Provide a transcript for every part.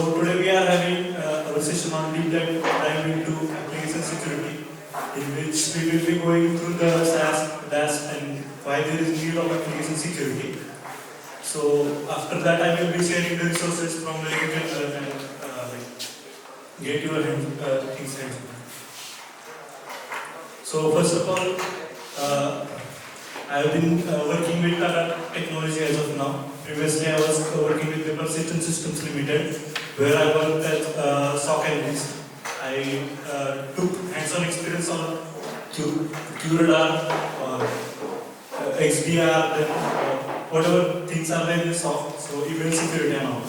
So today we are having a session on deep dive into application security, in which we will be going through the SaaS, DAS, and why there is need of application security. So after that, I will be sharing the resources from where you can learn and get your things hands. So first of all, I have been working with Tata Technology as of now. Previously, I was working with Vibhav Systems Limited, where I worked as SOC analyst. I took hands-on experience on QRadar, XDR, then whatever things are there in SOC, so email security and all.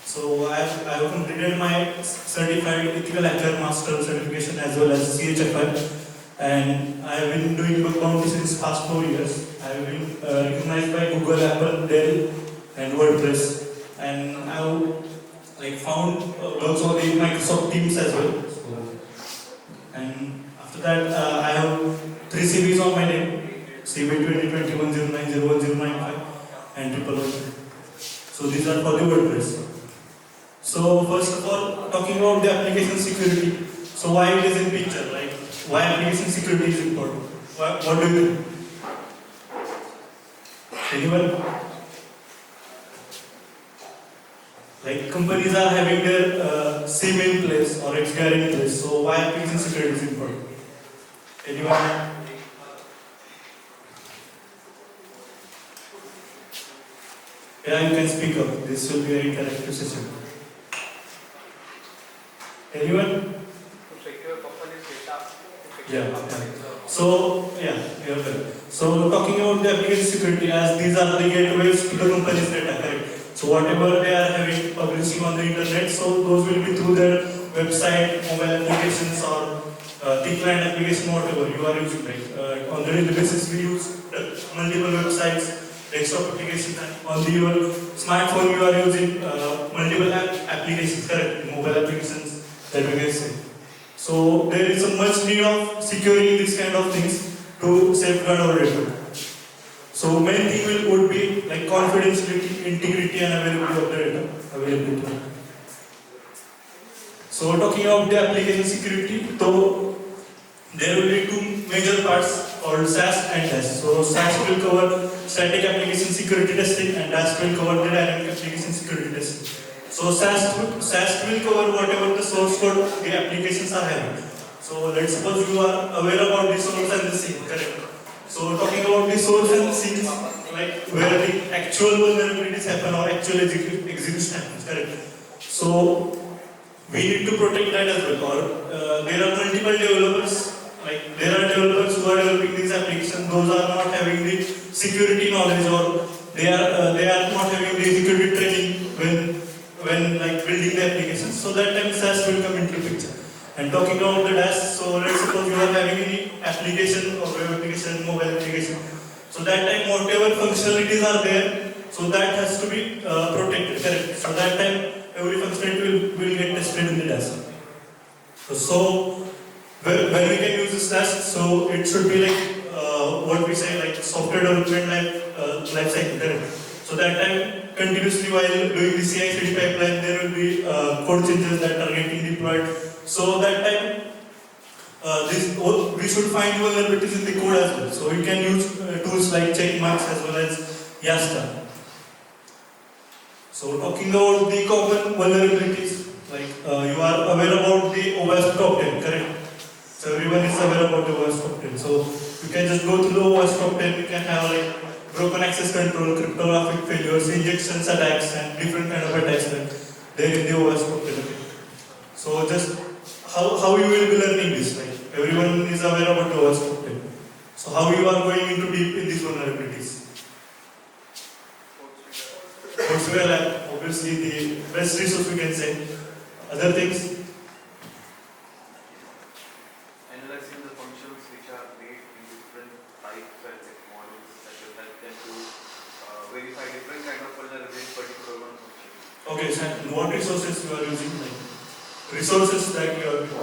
So I have completed my certified ethical hacker master certification as well as CHFI. And I have been doing bug bounty since past 4 years. I have been recognized by Google, Apple, Dell, and WordPress. And I have found bugs on the Microsoft Teams as well. And after that, I have 3 CVs on my name: CV 2021 0901095 and 111. So these are for the WordPress. So first of all, talking about the application security. So why it is in picture? Why application security is important? What do you think? Anyone? Companies are having their SIEM in place or XDR in place. So why application security is important? Anyone? Yeah, you can speak up. This will be an interactive session. Anyone? Yeah. So you're correct. So talking about the application security, as these are the gateways to the company's data, correct? So whatever they are having publishing on the internet, so those will be through their website, mobile applications, or thick client application, whatever you are using. On the daily basis, we use multiple websites, desktop applications, and on your smartphone you are using multiple applications, correct? Mobile applications that we can say. So there is a much need of securing these kind of things to safeguard our data. So main thing would be confidentiality, integrity, and availability of the data. So talking about the application security, so there will be 2 major parts called SaaS and DAS. So SaaS will cover static application security testing, and DAS will cover the dynamic application security testing. So SaaS will cover whatever the source code the applications are having. So let's suppose you are aware about the source and the sink, correct? So talking about the source and the sink, where the actual vulnerabilities happen or actual execution happens, correct? So we need to protect that as well. Or there are multiple developers. There are developers who are developing these applications. Those are not having the security knowledge, or they are not having the security training when building the application. So that time SaaS will come into the picture. And talking about the DAS, so let's suppose you are having any application or web application, mobile application. So that time whatever functionalities are there, so that has to be protected, correct? So that time every functionality will get tested in the DAS. So when we can use this DAS, so it should be what we say software development life cycle, correct? So that time continuously while doing the CI/CD pipeline, there will be code changes that are getting deployed. So that time we should find vulnerabilities in the code as well. So you can use tools like checkmarks as well as Yasta. So talking about the common vulnerabilities, you are aware about the OWASP top 10, correct? So everyone is aware about the OWASP top 10. So you can just go through the OWASP top 10. You can have broken access control, cryptographic failures, injections attacks, and different kind of attacks there in the OWASP top 10. So just how you will be learning this? Everyone is aware about the OWASP top 10. So how you are going into deep in these vulnerabilities? Coursera, obviously the best resource we can say. Other things? Analyzing the functions which are made in different types and models that will help them to verify different kind of vulnerabilities, particular one function. Okay, so what resources you are using? Resources that you are using?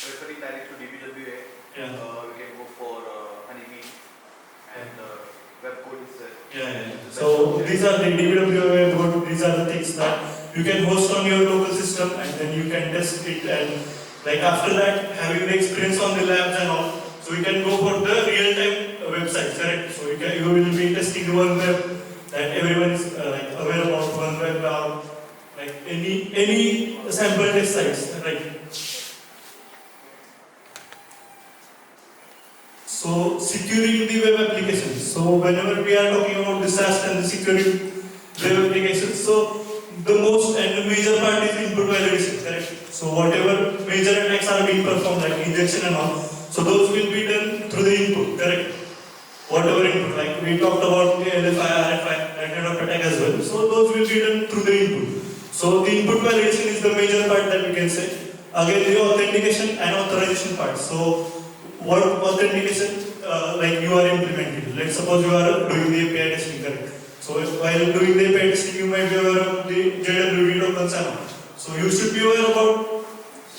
Referring direct to DBWA, we can go for Honeybee and web code is there. So these are the DBW board, these are the things that you can host on your local system and then you can test it, and like after that, having the experience on the labs and all, so you can go for the real-time websites, correct? So you will be testing the one web that everyone is like aware about, one web or like any sample test sites, right? So securing the web applications. So whenever we are talking about the SaaS and the securing web applications, so the most and the major part is input validation, correct? So whatever major attacks are being performed, like injection and all, so those will be done through the input, correct? Whatever input, like we talked about the LFI, RFI, that kind of attack as well. So those will be done through the input. So the input validation is the major part that we can say. Again, the authentication and authorization part. So what authentication like you are implementing? Let's suppose you are doing the API testing, correct? So while doing the API testing, you might be aware of the JWT tokens and all. So you should be aware about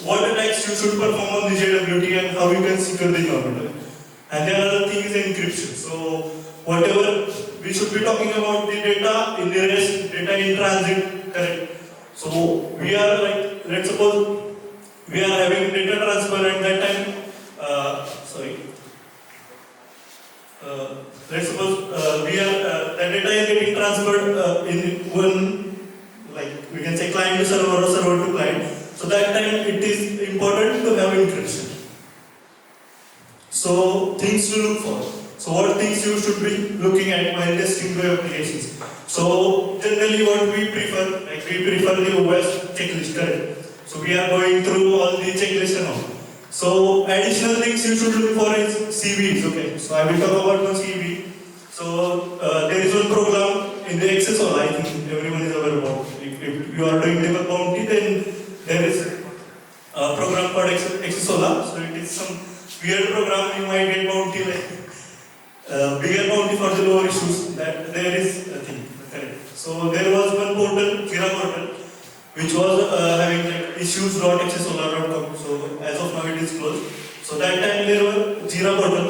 what attacks you should perform on the JWT and how you can secure the environment. And the other thing is encryption. So whatever we should be talking about the data in the rest, data in transit, correct? So we are like, let's suppose we are having data transfer at that time. Let's suppose the data is getting transferred in one, like we can say client to server or server to client. So that time it is important to have encryption. So things to look for. So what things you should be looking at while testing web applications. So generally what we prefer, like we prefer the OS checklist, correct? So we are going through all the checklist and all. So additional things you should look for is CVs, okay? So I will talk about one CV. So there is one program in the XSOL, I think everyone is aware about. If you are doing debug bounty, then there is a program called XSOL. So it is some weird program, you might get bounty like bigger bounty for the lower issues. That there is a thing, correct? So there was one portal, Jira portal, which was having like issues.xsolar.com. So as of now it is closed. So that time there were Jira portal.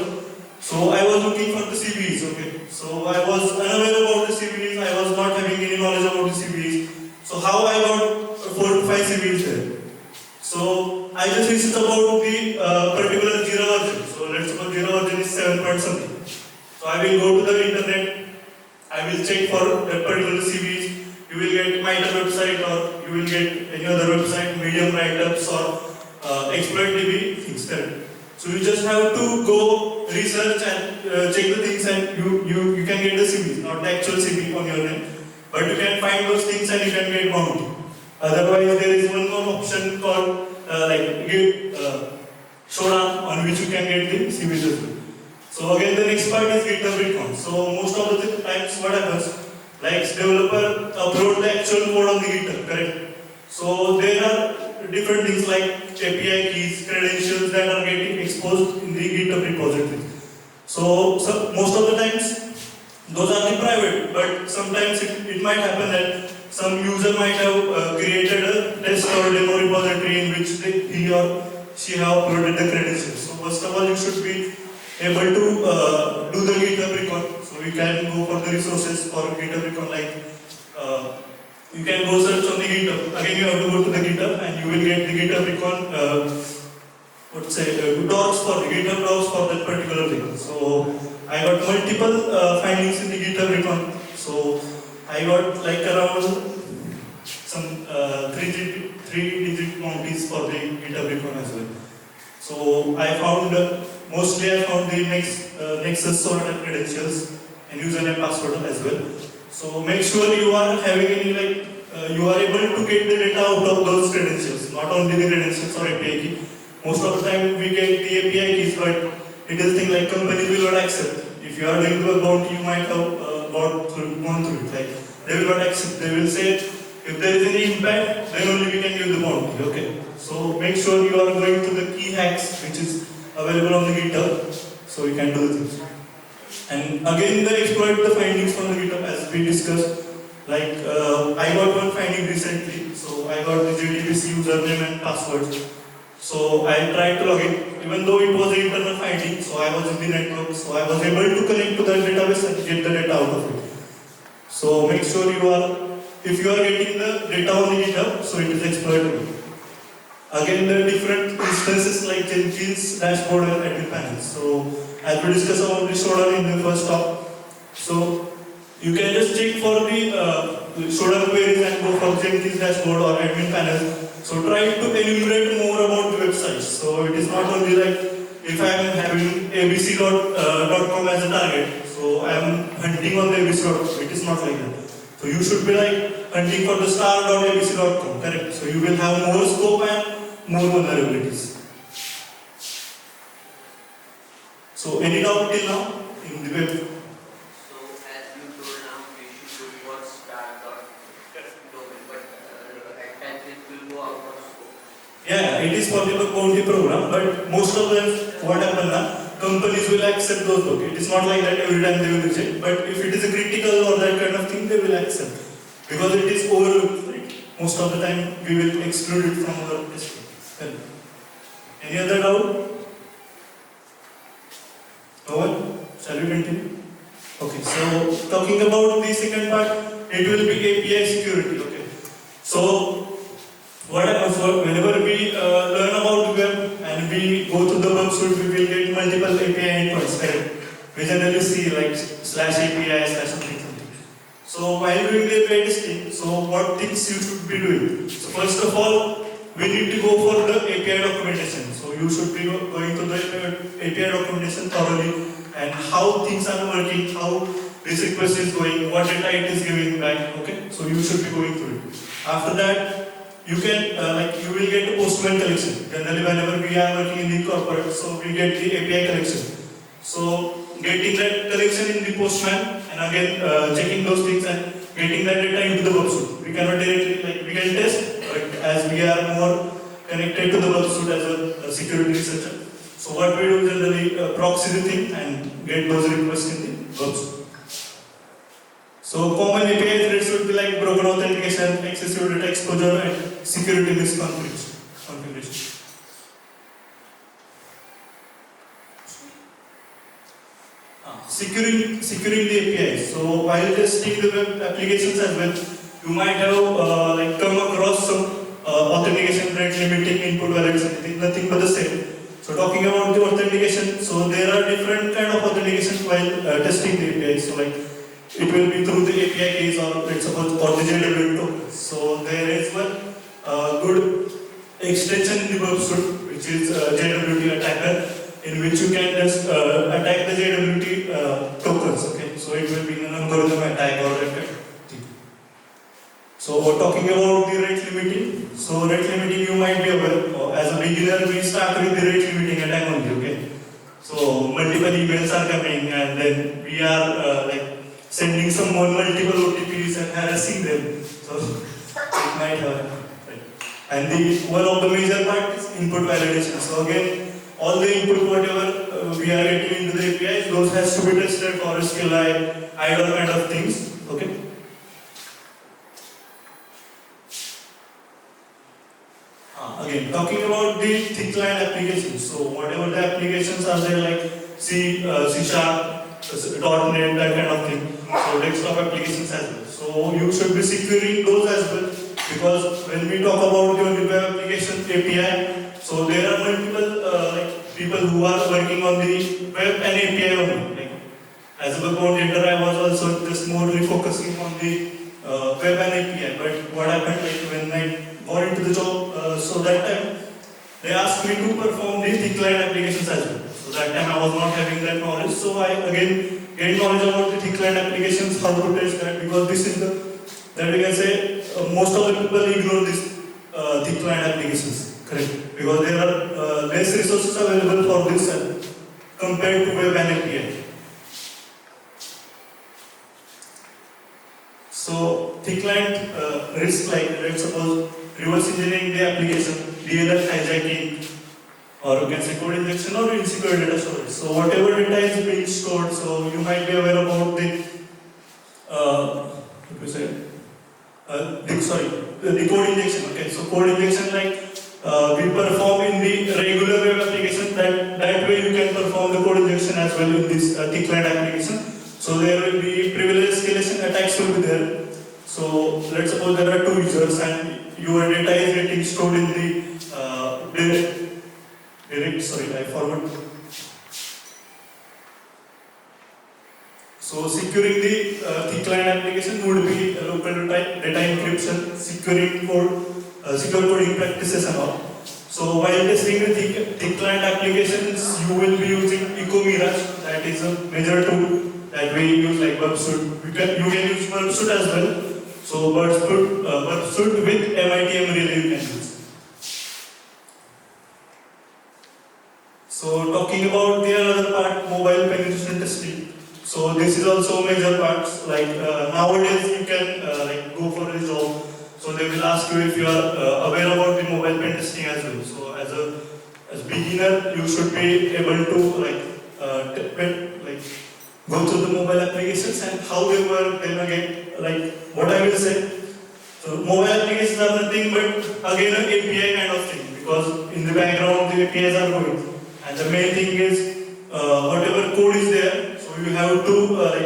So I was looking for the CVs, okay. So I was unaware about the CVs, I was not having any knowledge about the CVs. So how I got 4 to 5 CVs there? So I just researched about the particular Jira version. So let's suppose Jira version is 7 point something. So I will go to the internet, I will check for that particular CVs. You will get MITRE website or you will get any other website, Medium write-ups or exploit-DB things there. So you just have to go research and check the things, and you can get the CV, not the actual CV on your name. But you can find those things and you can get bounty. Otherwise, there is one more option called like Git Showdown, on which you can get the CVs as well. So again, the next part is GitHub recon. So most of the times what happens, like developer upload the actual code on the GitHub, correct? So there are different things like API keys, credentials that are getting exposed in the GitHub repository. So most of the times those are the private, but sometimes it might happen that some user might have created a test or demo repository in which he or she have uploaded the credentials. So first of all, you should be able to do the GitHub recon. So you can go for the resources for GitHub recon, like you can go search on the GitHub. Again, you have to go to the GitHub and you will get the GitHub recon, docs for the GitHub docs for that particular thing. So I got multiple findings in the GitHub recon. So I got like around some 3-digit bounties for the GitHub recon as well. So I found mostly I found the Nexus sort of credentials and username password as well. So make sure you are having any you are able to get the data out of those credentials, not only the credentials or API key. Most of the time we get the API keys, but it is thing like companies will not accept. If you are doing the bounty, you might have gone through it. Like they will not accept. They will say if there is any impact, then only we can give the bounty. Okay. So make sure you are going to the key hacks, which is available on the GitHub, so you can do the things. And again, they exploit the findings from the GitHub as we discussed. Like I got one finding recently, so I got the JDBC username and password. So I tried to log in, even though it was an internal finding, so I was in the network, so I was able to connect to that database and get the data out of it. So make sure if you are getting the data on the GitHub, so it is exploitable. Again, there are different instances like Jenkins, dashboard, and admin panel. So as we discussed about this Shodan in the first talk, so you can just check for the Shodan queries and go for Jenkins dashboard or admin panel. So try to enumerate more about the websites. So it is not only like if I am having abc.com as a target, so I am hunting on the abc.com. It is not like that. So you should be like hunting for the star.abc.com, correct? So you will have more scope and more vulnerabilities. So any doubt till now in the web? So as you told now, we should look for star domain, but at times it will go out of scope. Yeah, it is possible bounty program, but most of them, what happens now, companies will accept those books. It is not like that every time they will reject, but if it is a critical or that kind of thing, they will accept. Because it is overlooked, right? Most of the time, we will exclude it from our testing. Well, any other doubt? No one? Shall we continue? Okay, so talking about the second part, it will be API security. Okay, so what happens whenever we learn about the web and we go to the web suite, we will get multiple API endpoints, correct? We generally see like /API /something. So while doing the API testing, so what things you should be doing? So first of all, we need to go for the API documentation. So you should be going to the API documentation thoroughly and how things are working, how this request is going, what data it is giving back. Okay, so you should be going through it. After that, you can you will get a Postman collection. Generally, whenever we are working in the corporate, so we get the API collection. So getting that collection in the Postman and again checking those things and getting that data into the web suite. We cannot directly we can test, but as we are more connected to the web suite as a security researcher. So what we do generally proxy the thing and get those requests in the web suite. So common API threats would be like broken authentication, excessive data exposure, and security misconfiguration. Securing the APIs. So while testing the web applications as well, you might have come across some authentication rate limiting input values, nothing but the same. So talking about the authentication, so there are different kind of authentication while testing the APIs. So like it will be through the API keys or let's suppose or the JWT token. So there is one good extension in the web suite which is JWT attacker, in which you can just attack the JWT tokens. Okay, so it will be an algorithm attack or that kind of thing. So we're talking about the rate limiting. So rate limiting, you might be aware. As a beginner, we start with the rate limiting attack only. Okay, so multiple emails are coming, and then we are sending someone multiple OTPs and harassing them. So it might happen. Right. And one of the major part is input validation. So again, all the input whatever we are getting into the APIs, those has to be tested for SQLi, IDOR kind of things. Okay. Again, talking about the thick client applications. So whatever the applications are there like C, C#, .NET, that kind of thing. So desktop applications as well. So you should be securing those as well, because when we talk about the web application API, so there are multiple people who are working on the web and API only. As a background editor, I was also just more focusing on the web and API. But what happened when I got into the job, so that time they asked me to perform the thick client applications as well. So that time I was not having that knowledge. So I again gained knowledge about the thick client applications, how to test that, because this is that we can say most of the people ignore this thick client applications, correct? Because there are less resources available for this compared to web and API. So thick client risk, like let's suppose reverse engineering the application, DLL hijacking, or you can say code injection or insecure data storage. So whatever data is being stored, so you might be aware about the the code injection. Okay, so code injection we perform in the regular web application. That way you can perform the code injection as well in this thick client application. So there will be privilege escalation attacks will be there. So let's suppose there are two users and your data is getting stored in the I forgot. So securing the client application would be local type data encryption, secure coding practices and all. So while testing the client applications, you will be using Mirage. That is a major tool that we use like Burpsuit. You can use Burpsuit as well. So Burpsuit with MITM really you can use. So talking about the other part, mobile penetration testing. So this is also a major part. Like nowadays you can go for a job. So they will ask you if you are aware about the mobile pen testing as well. So as beginner, you should be able to go through the mobile applications and how they work. Then again, what I will say. So mobile applications are nothing but again an API kind of thing, because in the background the APIs are going. And the main thing is whatever code is there, so you have to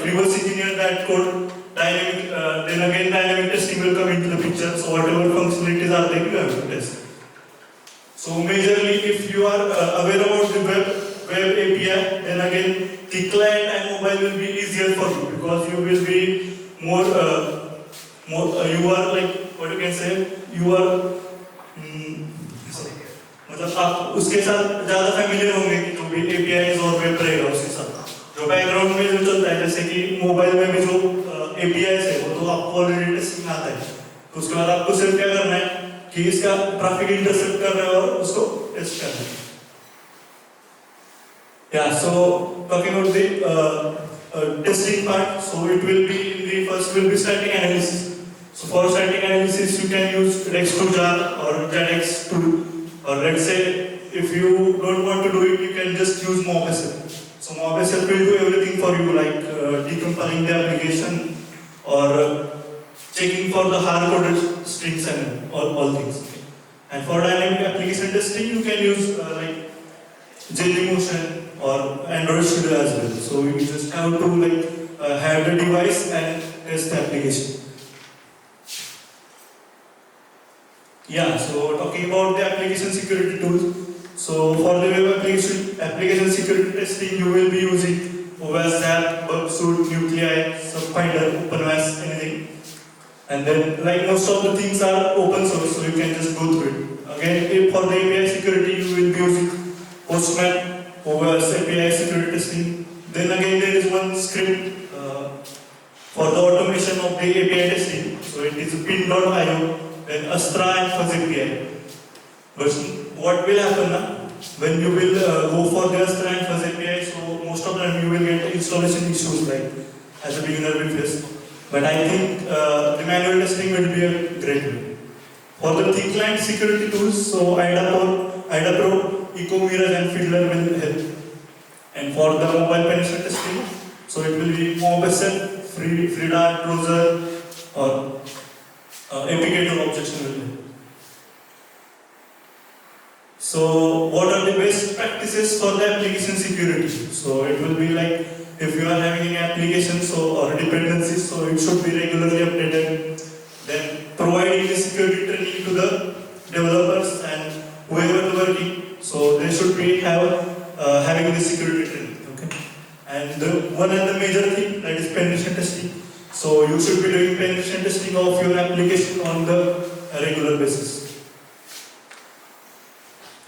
reverse engineer that code. Then again dynamic testing will come into the picture. So whatever functionalities are there, you have to test. So majorly, if you are aware about the web API, then again the client and mobile will be easier for you, because you will be more you are what you can say, you are मतलब आप उसके साथ ज़्यादा familiar होंगे कि जो भी APIs और वेब रहेगा उसके साथ जो बैकग्राउंड में जो चलता है, जैसे कि मोबाइल में भी जो APIs है वो तो आपको ऑलरेडी टेस्टिंग आता है, तो उसके बाद आपको सिर्फ क्या करना है कि इसका ट्रैफिक इंटरसेप्ट करना है और उसको टेस्ट करना है. Yeah, so talking about the testing part, so it will be in the first will be static analysis. So for static analysis, you can use Rex2jar or JetX tool, or let's say if you don't want to do it, you can just use MobSL. So MobSL will do everything for you, like decompiling the application or checking for the hard-coded strings and all things. And for dynamic application testing, you can use JDMotion or Android Studio as well. So you just have to have the device and test the application. Yeah, so talking about the application security tools. So for the web application security testing, you will be using OWASP, Zap, Burpsuit, Nuclei, Subfinder, OpenOS, anything. And then most of the things are open source, so you can just go through it. Again, for the API security, you will be using Postman, OWASP API security testing. Then again, there is one script for the automation of the API testing. So it is pin.io. Then Astra and Fuzz API. But what will happen now? When you will go for the Astra and Fuzz API, so most of the time you will get installation issues as a beginner will face. But I think the manual testing will be a great way. For the thin client security tools, so IDAPro, Mirage and Fiddler will help. And for the mobile penetration testing, so it will be MobSL, FreeDart, Browser, or APK objection will be. So what are the best practices for the application security? So it will be like if you are having an application or dependencies, so it should be regularly updated. Then providing the security training to the developers and whoever is working, so they should be having the security training. Okay. And one other major thing, that is penetration testing. So you should be doing penetration testing of your application on the regular basis.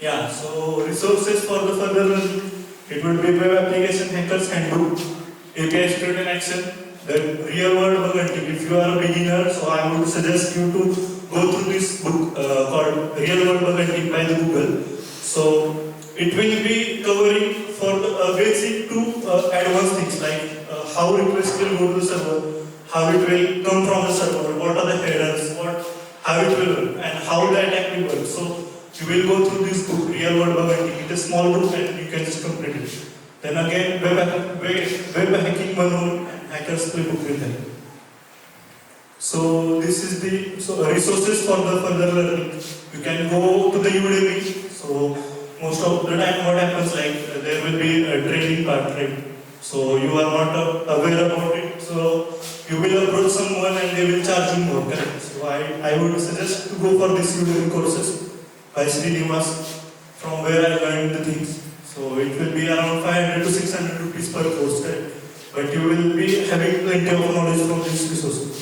Yeah, so resources for the further learning, it would be web application hackers handbook, API security and action, then real world bug hunting. If you are a beginner, so I would suggest you to go through this book called Real World Bug Hunting by the Google. So it will be covering for the basic to advanced things like how requests will go to the server, how it will come from the server, what are the headers, how it will work, and how the attack will work. So you will go through this book, Real World Bug Hunting. It is a small book and you can just complete it. Then again, web hacking 101 and hackers playbook will help. So this is the resources for the further learning. You can go to the Udemy. So most of the time what happens there will be a training part, right? So you are not aware about it. So you will approach someone and they will charge you more. Correct? So I would suggest to go for this Udemy courses by Srinivas, from where I learned the things. So it will be around 500 to 600 rupees per course. Correct? But you will be having plenty of knowledge from these resources.